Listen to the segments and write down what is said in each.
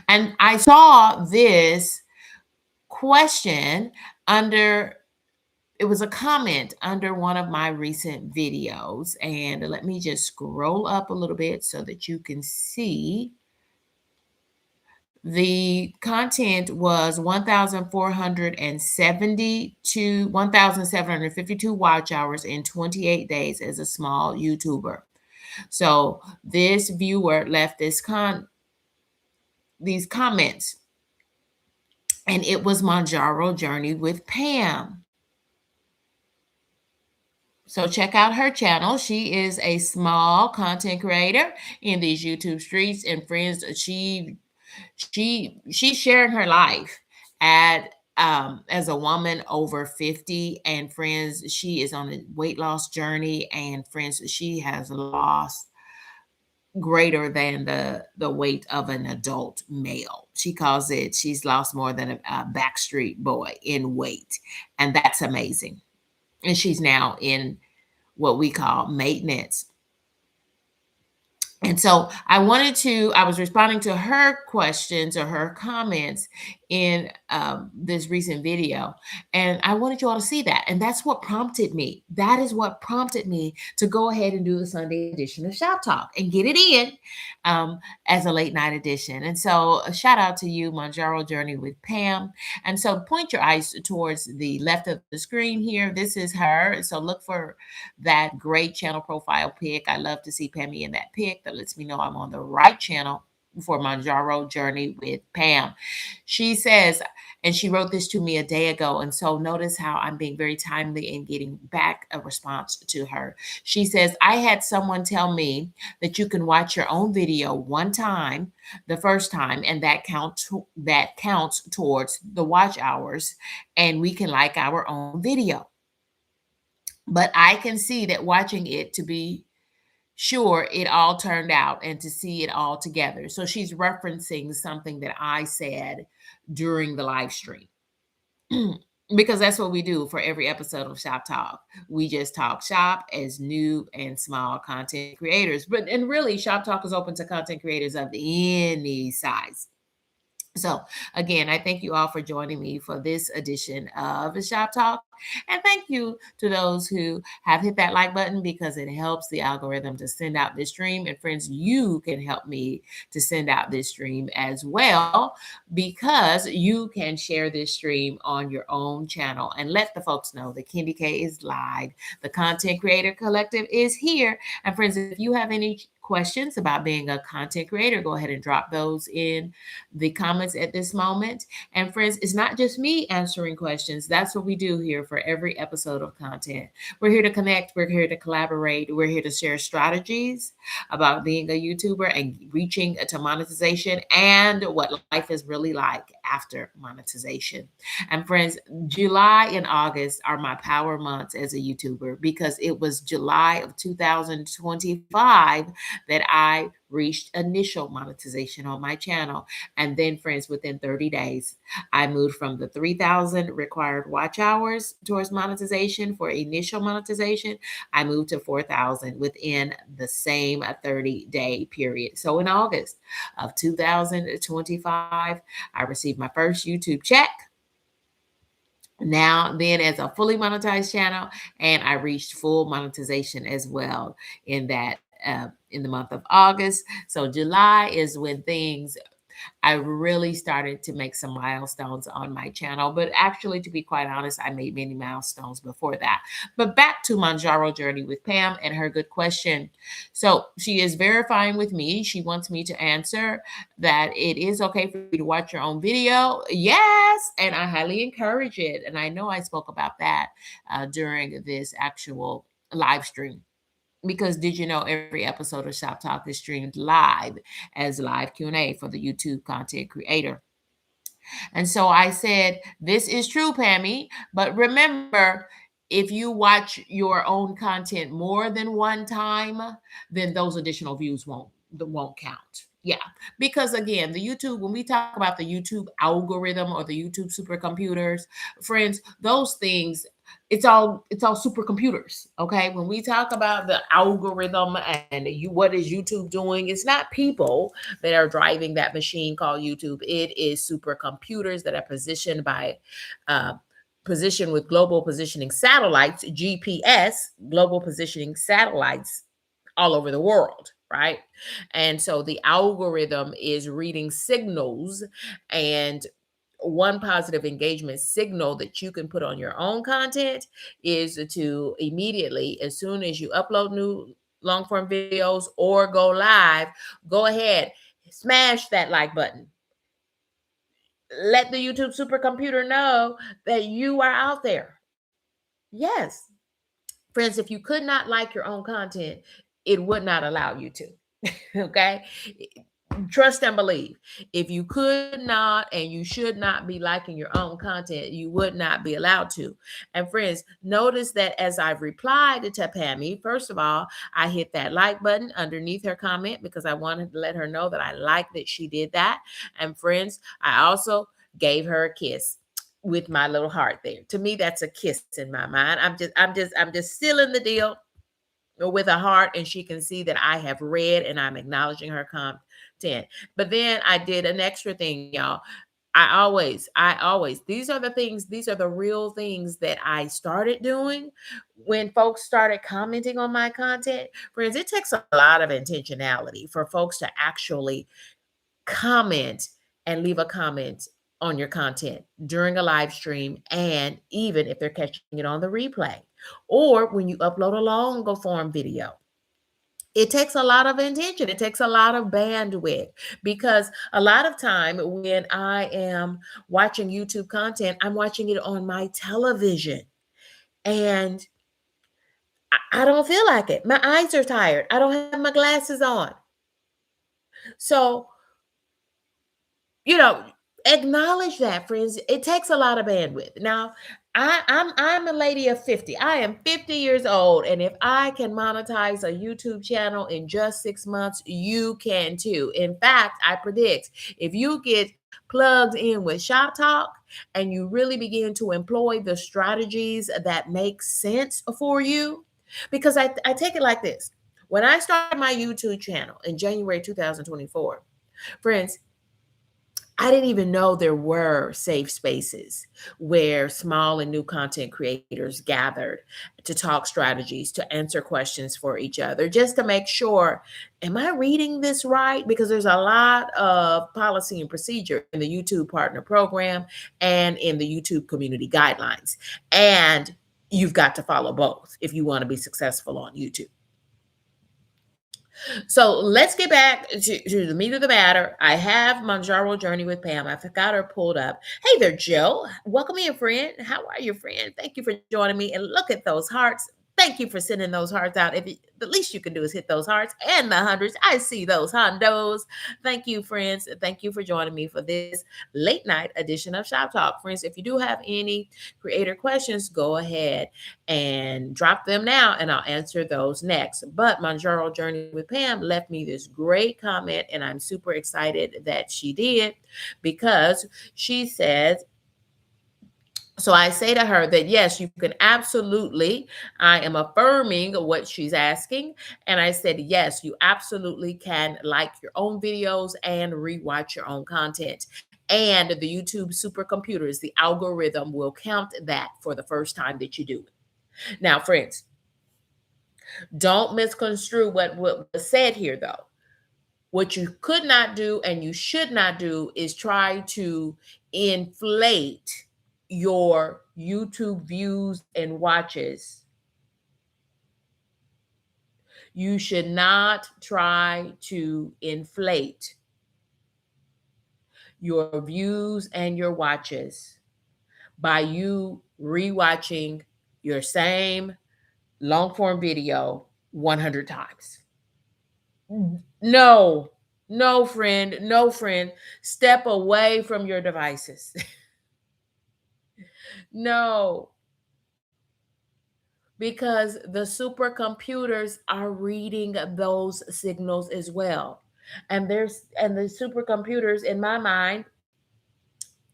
And I saw this question under, it was a comment under one of my recent videos. And let me just scroll up a little bit so that you can see. The content was 1,752 watch hours in 28 days as a small YouTuber. So this viewer left these comments, and it was Manjaro Journey with Pam. So check out her channel. She is a small content creator in these YouTube streets. And friends, she's sharing her life at as a woman over 50. And friends, she is on a weight loss journey. And friends, she has lost greater than the weight of an adult male. She calls it, she's lost more than a backstreet boy in weight. And that's amazing. And she's now in what we call maintenance. And so I was responding to her questions or her comments in this recent video. And I wanted you all to see that. And that's what prompted me. That is what prompted me to go ahead and do the Sunday edition of Shop Talk and get it in as a late night edition. And so a shout out to you, Manjaro Journey with Pam. And so point your eyes towards the left of the screen here. This is her. So look for that great channel profile pic. I love to see Pammy in that pic. That lets me know I'm on the right channel for Manjaro Journey with Pam. She says, and she wrote this to me a day ago. And so notice how I'm being very timely in getting back a response to her. She says, I had someone tell me that you can watch your own video one time, the first time, and that counts towards the watch hours, and we can like our own video. But I can see that watching it to be sure it all turned out and to see it all together. So she's referencing something that I said during the live stream. Because that's what we do for every episode of Shop Talk. We just talk shop as new and small content creators. And really, Shop Talk is open to content creators of any size. So again, I thank you all for joining me for this edition of the Shop Talk. And thank you to those who have hit that like button, because it helps the algorithm to send out this stream. And friends, you can help me to send out this stream as well, because you can share this stream on your own channel and let the folks know that KendyK is live. The Content Creator Collective is here. And friends, if you have any questions about being a content creator, go ahead and drop those in the comments at this moment. And friends, it's not just me answering questions. That's what we do here for every episode of content. We're here to connect. We're here to collaborate. We're here to share strategies about being a YouTuber and reaching to monetization and what life is really like after monetization. And friends, July and August are my power months as a YouTuber, because it was July of 2025 that I reached initial monetization on my channel. And then, friends, within 30 days, I moved from the 3,000 required watch hours towards monetization for initial monetization. I moved to 4,000 within the same 30-day period. So in August of 2025, I received my first YouTube check. Now then, as a fully monetized channel, and I reached full monetization as well in that in the month of August. So July is when I really started to make some milestones on my channel. But actually, to be quite honest, I made many milestones before that. But back to Manjaro Journey with Pam and her good question. So she is verifying with me. She wants me to answer that it is okay for you to watch your own video. Yes, and I highly encourage it. And I know I spoke about that during this actual live stream. Because did you know every episode of Shop Talk is streamed live as live Q&A for the YouTube content creator? And so I said, this is true, Pammy, but remember, if you watch your own content more than one time, then those additional views won't count. Yeah, because again, when we talk about the YouTube algorithm or the YouTube supercomputers, friends, those things it's all supercomputers. Okay, when we talk about the algorithm and what is YouTube doing, it's not people that are driving that machine called YouTube. It is supercomputers that are uh, positioned with global positioning satellites, GPS, global positioning satellites all over the world, right? And so the algorithm is reading signals, and one positive engagement signal that you can put on your own content is to immediately, as soon as you upload new long form videos or go live, go ahead, smash that like button. Let the YouTube supercomputer know that you are out there. Yes. Friends, if you could not like your own content, it would not allow you to. Okay? Trust and believe. If you could not and you should not be liking your own content, you would not be allowed to. And friends, notice that as I've replied to Tapami, first of all, I hit that like button underneath her comment because I wanted to let her know that I like that she did that. And friends, I also gave her a kiss with my little heart there. To me, that's a kiss in my mind. I'm just sealing the deal with a heart, and she can see that I have read and I'm acknowledging her content. But then I did an extra thing, y'all. I always, these are the real things that I started doing when folks started commenting on my content. Friends, it takes a lot of intentionality for folks to actually comment and leave a comment on your content during a live stream, and even if they're catching it on the replay or when you upload a longer form video. It takes a lot of intention. It takes a lot of bandwidth, because a lot of time when I am watching YouTube content, I'm watching it on my television, and I don't feel like it. My eyes are tired. I don't have my glasses on. So, you know, acknowledge that, friends. It takes a lot of bandwidth. Now, I'm a lady of 50. I am 50 years old, and if I can monetize a YouTube channel in just 6 months, you can too. In fact, I predict if you get plugged in with ShopTalk and you really begin to employ the strategies that make sense for you, because I take it like this. When I started my YouTube channel in January 2024, friends, I didn't even know there were safe spaces where small and new content creators gathered to talk strategies, to answer questions for each other, just to make sure, am I reading this right? Because there's a lot of policy and procedure in the YouTube Partner Program and in the YouTube Community Guidelines. And you've got to follow both if you want to be successful on YouTube. So let's get back to the meat of the matter. I have Manjaro Journey with Pam. I've got her pulled up. Hey there, Joe. Welcome in, friend. How are you, friend? Thank you for joining me. And look at those hearts. Thank you for sending those hearts out. The least you can do is hit those hearts and the hundreds. I see those hondos. Thank you, friends. Thank you for joining me for this late night edition of Shop Talk. Friends, if you do have any creator questions, go ahead and drop them now, and I'll answer those next. But Manjaro Journey with Pam left me this great comment, and I'm super excited that she did, because she says, so I say to her that yes, you can absolutely, I am affirming what she's asking. And I said, yes, you absolutely can like your own videos and rewatch your own content. And the YouTube supercomputers, the algorithm will count that for the first time that you do it. Now, friends, don't misconstrue what was said here, though. What you could not do and you should not do is try to inflate your YouTube views and watches. You should not try to inflate your views and your watches by you rewatching your same long form video 100 times. No, no, friend, no, friend. Step away from your devices. No, because the supercomputers are reading those signals as well. And the supercomputers, in my mind,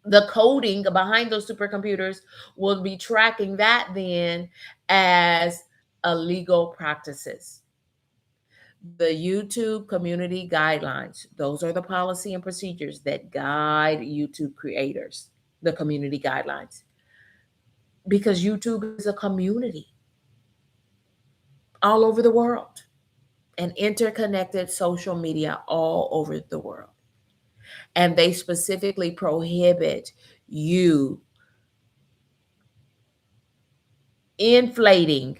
The coding behind those supercomputers will be tracking that then as illegal practices. The YouTube community guidelines, those are the policy and procedures that guide YouTube creators, the community guidelines. Because YouTube is a community all over the world, and interconnected social media all over the world. And they specifically prohibit you inflating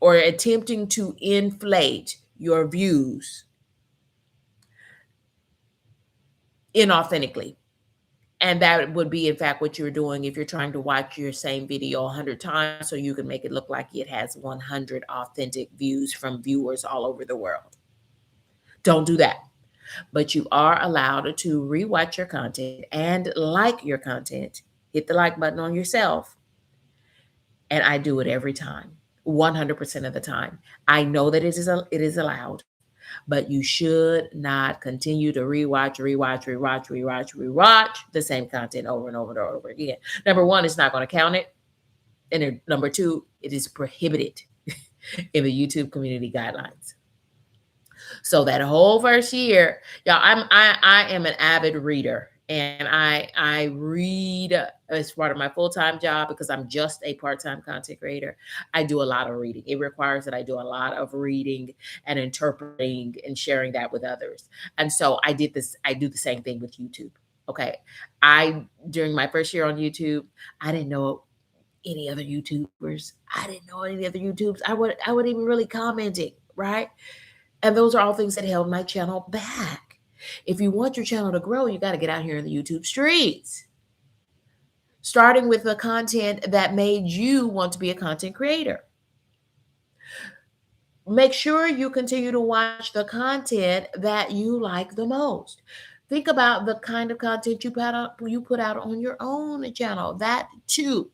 or attempting to inflate your views inauthentically. And that would be, in fact, what you're doing if you're trying to watch your same video 100 times so you can make it look like it has 100 authentic views from viewers all over the world. Don't do that. But you are allowed to rewatch your content and like your content. Hit the like button on yourself. And I do it every time, 100% of the time. I know that it is allowed, but you should not continue to rewatch the same content over and over and over again. Number one, it's not going to count it. And then number two, it is prohibited in the YouTube community guidelines. So that whole first year, y'all, I am an avid reader, and I read as part of my full-time job because I'm just a part-time content creator. I do a lot of reading. It requires that I do a lot of reading and interpreting and sharing that with others. And so I do the same thing with YouTube. Okay. During my first year on YouTube, I didn't know any other YouTubers. I didn't know any other YouTubes. I would even really commenting, right? And those are all things that held my channel back. If you want your channel to grow, you got to get out here in the YouTube streets. Starting with the content that made you want to be a content creator. Make sure you continue to watch the content that you like the most. Think about the kind of content you put out on your own channel. That too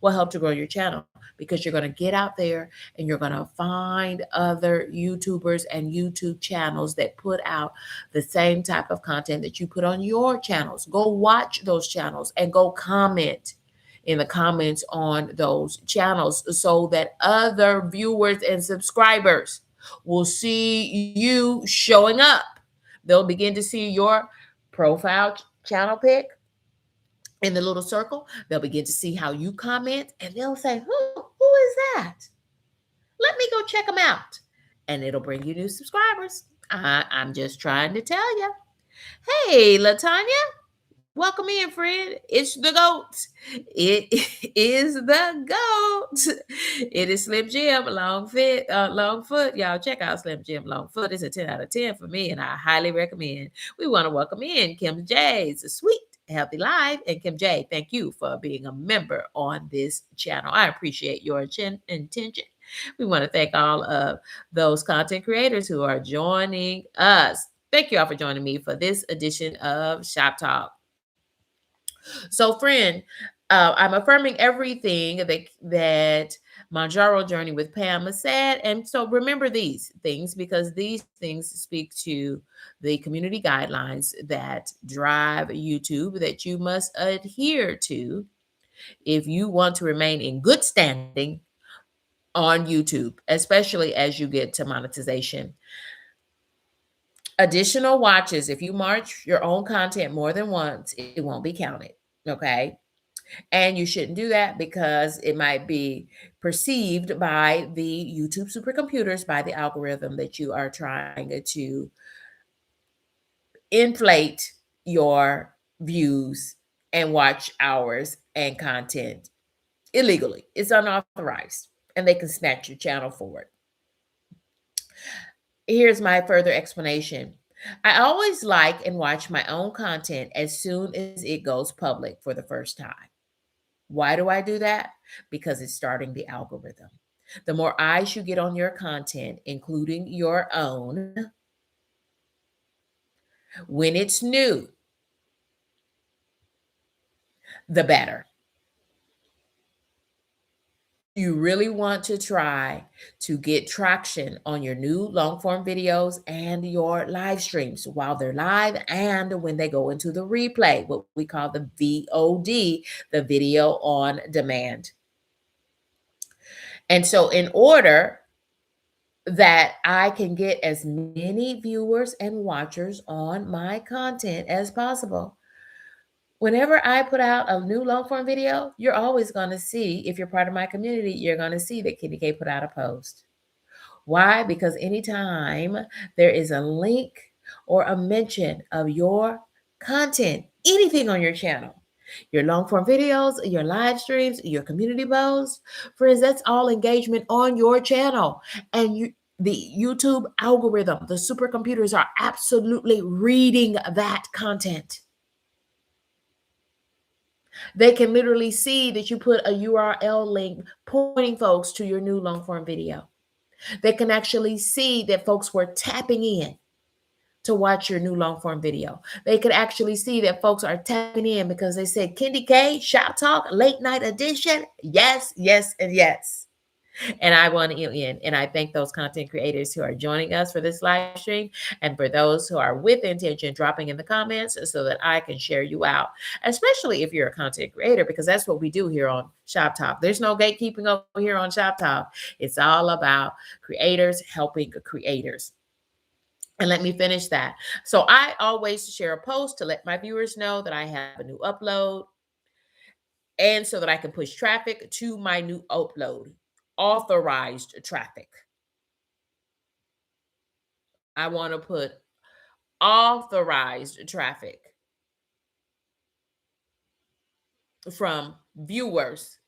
will help to grow your channel, because you're going to get out there and you're going to find other YouTubers and YouTube channels that put out the same type of content that you put on your channels. Go watch those channels and go comment in the comments on those channels so that other viewers and subscribers will see you showing up. They'll begin to see your profile channel pic in the little circle. They'll begin to see how you comment, and they'll say, who is that? Let me go check them out. And it'll bring you new subscribers. I'm just trying to tell you. Hey, LaTanya, welcome in, friend. It's the GOAT. It is the GOAT. It is Slim Jim, Longfoot. Y'all check out Slim Jim Longfoot. It's a 10 out of 10 for me, and I highly recommend. We want to welcome in Kim J's Sweet Healthy Life. And Kim J, thank you for being a member on this channel. I appreciate your intention. We want to thank all of those content creators who are joining us. Thank you all for joining me for this edition of Shop Talk. So, friend, I'm affirming everything that Manjaro Journey with Pam has said. And so remember these things, because these things speak to the community guidelines that drive YouTube that you must adhere to if you want to remain in good standing on YouTube, especially as you get to monetization. Additional watches, if you watch your own content more than once, it won't be counted. Okay. And you shouldn't do that because it might be perceived by the YouTube supercomputers, by the algorithm, that you are trying to inflate your views and watch hours and content illegally. It's unauthorized, and they can snatch your channel for it. Here's my further explanation. I always like and watch my own content as soon as it goes public for the first time. Why do I do that? Because it's starting the algorithm. The more eyes you get on your content, including your own, when it's new, the better. You really want to try to get traction on your new long form videos and your live streams while they're live and when they go into the replay, what we call the VOD, the video on demand. And so, in order that I can get as many viewers and watchers on my content as possible, whenever I put out a new long form video, you're always going to see, if you're part of my community, you're going to see that KendyK put out a post. Why? Because anytime there is a link or a mention of your content, anything on your channel, your long form videos, your live streams, your community posts, friends, that's all engagement on your channel. And the YouTube algorithm, the supercomputers are absolutely reading that content. They can literally see that you put a URL link pointing folks to your new long form video. They can actually see that folks were tapping in to watch your new long form video. They could actually see that folks are tapping in because they said KendyK, ShopTalk, late night edition. Yes, yes, and yes. And I want you in. And I thank those content creators who are joining us for this live stream, and for those who are with intention dropping in the comments so that I can share you out, especially if you're a content creator, because that's what we do here on Shop Talk. There's no gatekeeping over here on Shop Talk. It's all about creators helping creators. And let me finish that. So I always share a post to let my viewers know that I have a new upload, and so that I can push traffic to my new upload, authorized traffic. I want to put authorized traffic from viewers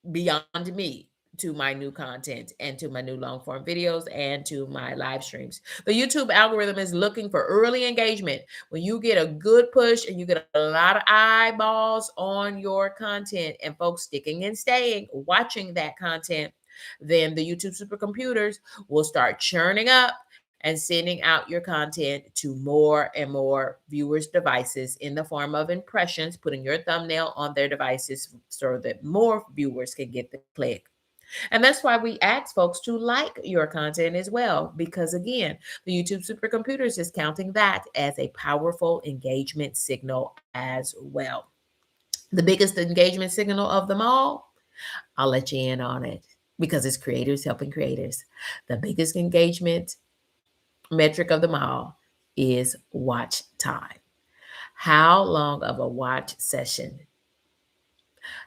beyond me to my new content and to my new long form videos and to my live streams. The YouTube algorithm is looking for early engagement. When you get a good push and you get a lot of eyeballs on your content and folks sticking and staying, watching that content, then the YouTube supercomputers will start churning up and sending out your content to more and more viewers' devices in the form of impressions, putting your thumbnail on their devices so that more viewers can get the click. And that's why we ask folks to like your content as well, because again, the YouTube supercomputers is counting that as a powerful engagement signal as well. The biggest engagement signal of them all, I'll let you in on it because it's creators helping creators. The biggest engagement metric of them all is watch time. How long of a watch session?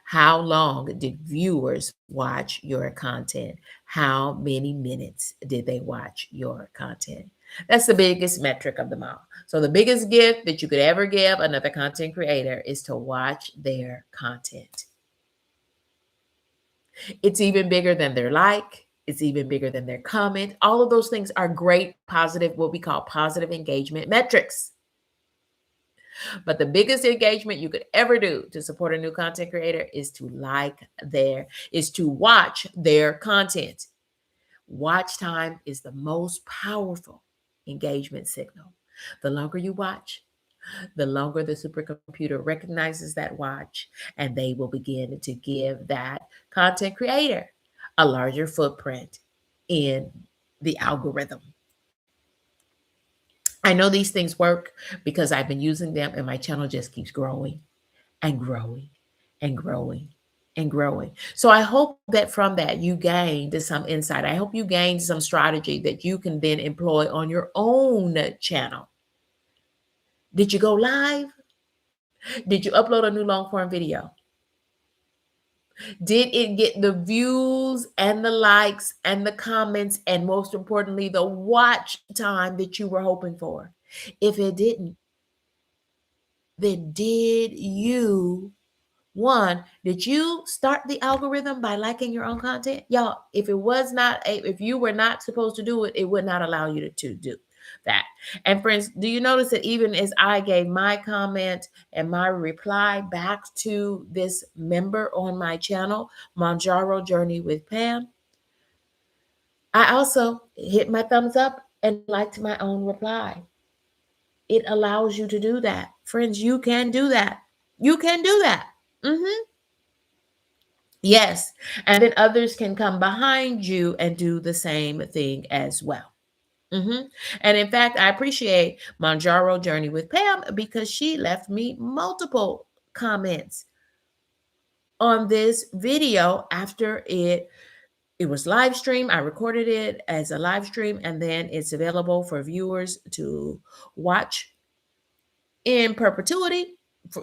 How long did viewers watch your content? How many minutes did they watch your content? That's the biggest metric of them all. So the biggest gift that you could ever give another content creator is to watch their content. It's even bigger than their like. It's even bigger than their comment. All of those things are great, positive, what we call positive engagement metrics. But the biggest engagement you could ever do to support a new content creator is to watch their content. Watch time is the most powerful engagement signal. The longer you watch, the longer the supercomputer recognizes that watch, and they will begin to give that content creator a larger footprint in the algorithm. I know these things work because I've been using them, and my channel just keeps growing and growing and growing and growing. So I hope that from that you gained some insight. I hope you gained some strategy that you can then employ on your own channel. Did you go live? Did you upload a new long form video? Did it get the views and the likes and the comments and most importantly, the watch time that you were hoping for? If it didn't, then did you start the algorithm by liking your own content? Y'all, if you were not supposed to do it, it would not allow you to do that. And friends, do you notice that even as I gave my comment and my reply back to this member on my channel, Manjaro Journey with Pam, I also hit my thumbs up and liked my own reply. It allows you to do that. Friends, you can do that. You can do that. Yes. And then others can come behind you and do the same thing as well. hmm And in fact, I appreciate Manjaro Journey with Pam because she left me multiple comments on this video after it was live stream. I recorded it as a live stream, and then it's available for viewers to watch in perpetuity.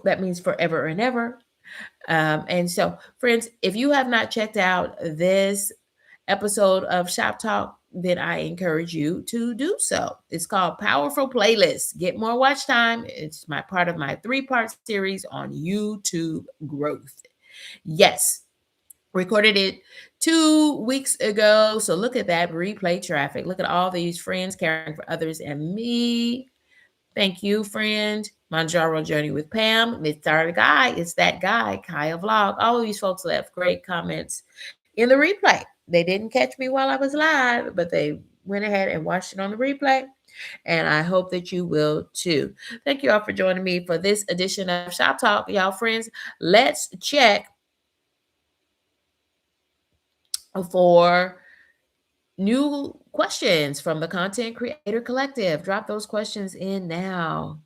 That means forever and ever. And so, friends, if you have not checked out this episode of Shop Talk, then I encourage you to do so. It's called Powerful Playlist. Get more watch time. It's my part of my 3-part series on YouTube growth. Yes, recorded it 2 weeks ago. So look at that replay traffic. Look at all these friends caring for others and me. Thank you, friend. Manjaro Journey with Pam. It's our guy. It's that guy, Kaya Vlog. All of these folks left great comments in the replay. They didn't catch me while I was live, but they went ahead and watched it on the replay. And I hope that you will too. Thank you all for joining me for this edition of Shop Talk. Y'all, friends, let's check for new questions from the Content Creator Collective. Drop those questions in now.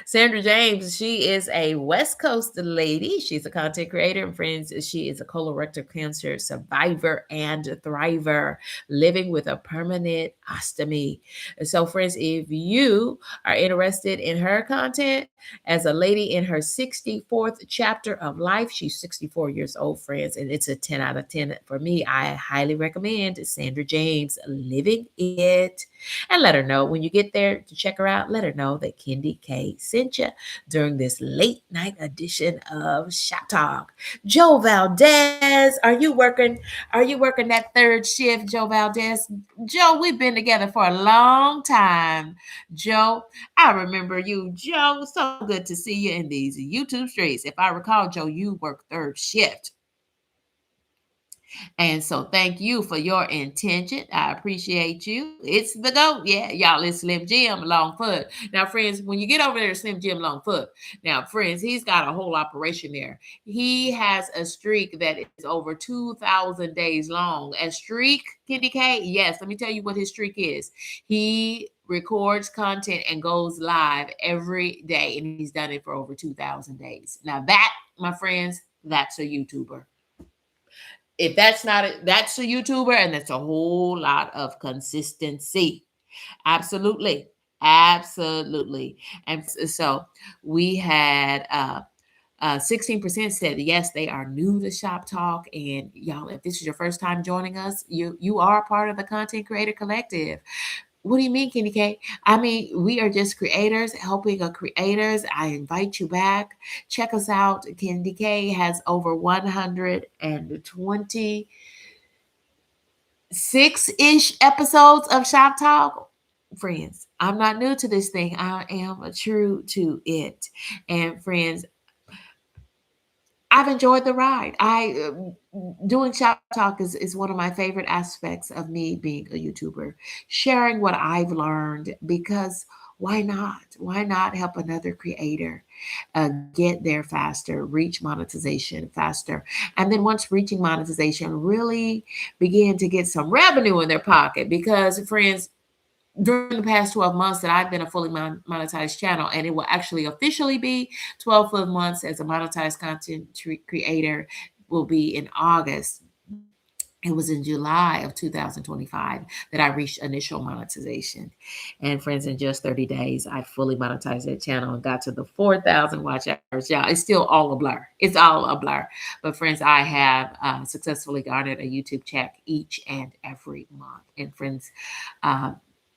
Sandra James, she is a West Coast lady. She's a content creator, and friends, she is a colorectal cancer survivor and thriver living with a permanent ostomy. And so, friends, if you are interested in her content as a lady in her 64th chapter of life, she's 64 years old, friends, and it's a 10 out of 10 for me. I highly recommend Sandra James Living It. And let her know when you get there to check her out. Let her know that KendyK sent you during this late night edition of Shop Talk. Joe Valdez, are you working? Are you working that third shift, Joe Valdez? Joe, we've been together for a long time. Joe, I remember you, Joe. So good to see you in these YouTube streets. If I recall, Joe, you work third shift. And so thank you for your intention. I appreciate you. It's the GOAT. Yeah, y'all, it's Slim Jim Longfoot. Now, friends, when you get over there to Slim Jim Longfoot, now, friends, he's got a whole operation there. He has a streak that is over 2,000 days long. A streak, KendyK? Yes, let me tell you what his streak is. He records content and goes live every day, and he's done it for over 2,000 days. Now, that, my friends, that's a YouTuber. If that's not it, that's a YouTuber, and that's a whole lot of consistency. Absolutely. Absolutely. And so we had 16% said yes, they are new to Shop Talk. And y'all, if this is your first time joining us, you are part of the Content Creator Collective. What do you mean, KendyK? I mean, we are just creators helping creators. I invite you back. Check us out. KendyK has over 126-ish episodes of Shop Talk. Friends, I'm not new to this thing. I am true to it. And friends, I've enjoyed the ride. Doing Shop Talk is one of my favorite aspects of me being a YouTuber, sharing what I've learned because why not? Why not help another creator get there faster, reach monetization faster, and then once reaching monetization, really begin to get some revenue in their pocket? Because friends, during the past 12 months that I've been a fully monetized channel, and it will actually officially be 12 full months as a monetized content creator will be in August. It was in July of 2025 that I reached initial monetization. And friends, in just 30 days, I fully monetized that channel and got to the 4,000 watch hours. Y'all, it's still all a blur. It's all a blur. But friends, I have successfully garnered a YouTube check each and every month. And friends,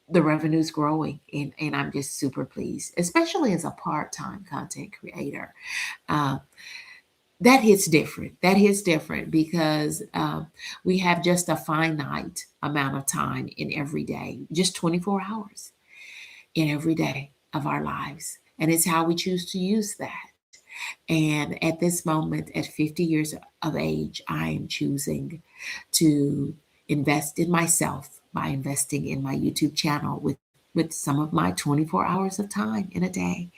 the revenue's growing, and I'm just super pleased, especially as a part-time content creator. That hits different. That hits different because we have just a finite amount of time in every day, just 24 hours in every day of our lives. And it's how we choose to use that. And at this moment, at 50 years of age, I am choosing to invest in myself by investing in my YouTube channel with some of my 24 hours of time in a day.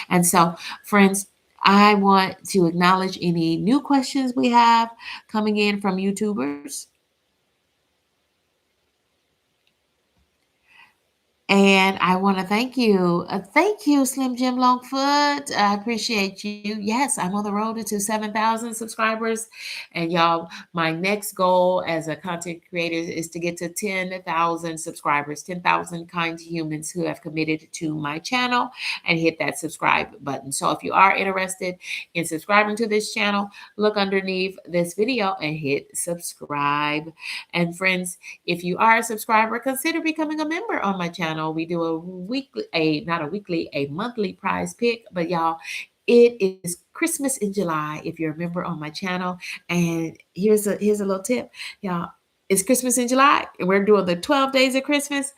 And so, friends, I want to acknowledge any new questions we have coming in from YouTubers. And I want to thank you. Thank you, Slim Jim Longfoot. I appreciate you. Yes, I'm on the road to 7,000 subscribers. And y'all, my next goal as a content creator is to get to 10,000 subscribers, 10,000 kind humans who have committed to my channel, and hit that subscribe button. So if you are interested in subscribing to this channel, look underneath this video and hit subscribe. And friends, if you are a subscriber, consider becoming a member on my channel. We do a weekly, not a weekly, a monthly prize pick. But y'all, it is Christmas in July if you're a member on my channel. And here's a little tip, y'all. It's Christmas in July, and we're doing the 12 days of Christmas.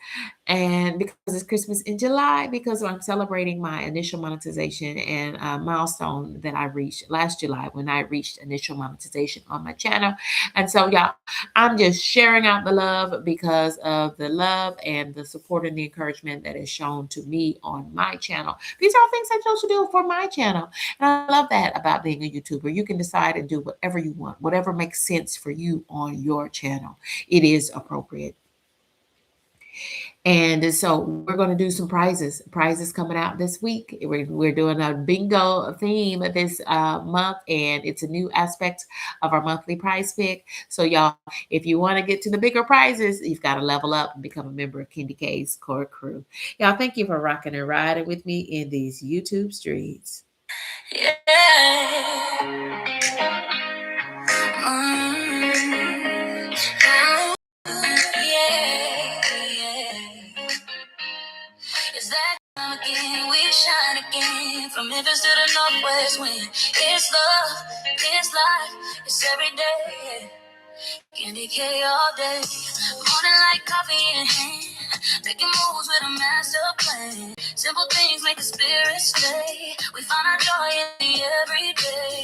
And because it's Christmas in July, because I'm celebrating my initial monetization and a milestone that I reached last July when I reached initial monetization on my channel. And so, y'all, I'm just sharing out the love because of the love and the support and the encouragement that is shown to me on my channel. These are things I chose to do for my channel. And I love that about being a YouTuber. You can decide and do whatever you want, whatever makes sense for you on your channel. It is appropriate. And so we're going to do some prizes coming out this week. We're doing a bingo theme this month, and it's a new aspect of our monthly prize pick. So y'all, if you want to get to the bigger prizes, you've got to level up and become a member of KendyK's core crew. Y'all, thank you for rocking and riding with me in these YouTube streets. Yeah. It's that time again, we shine again. From Memphis to the Northwest wind. It's love, it's life, it's every day. KendyK all day. Morning like coffee in hand. Making moves with a master plan. Simple things make the spirit stay. We find our joy in the everyday.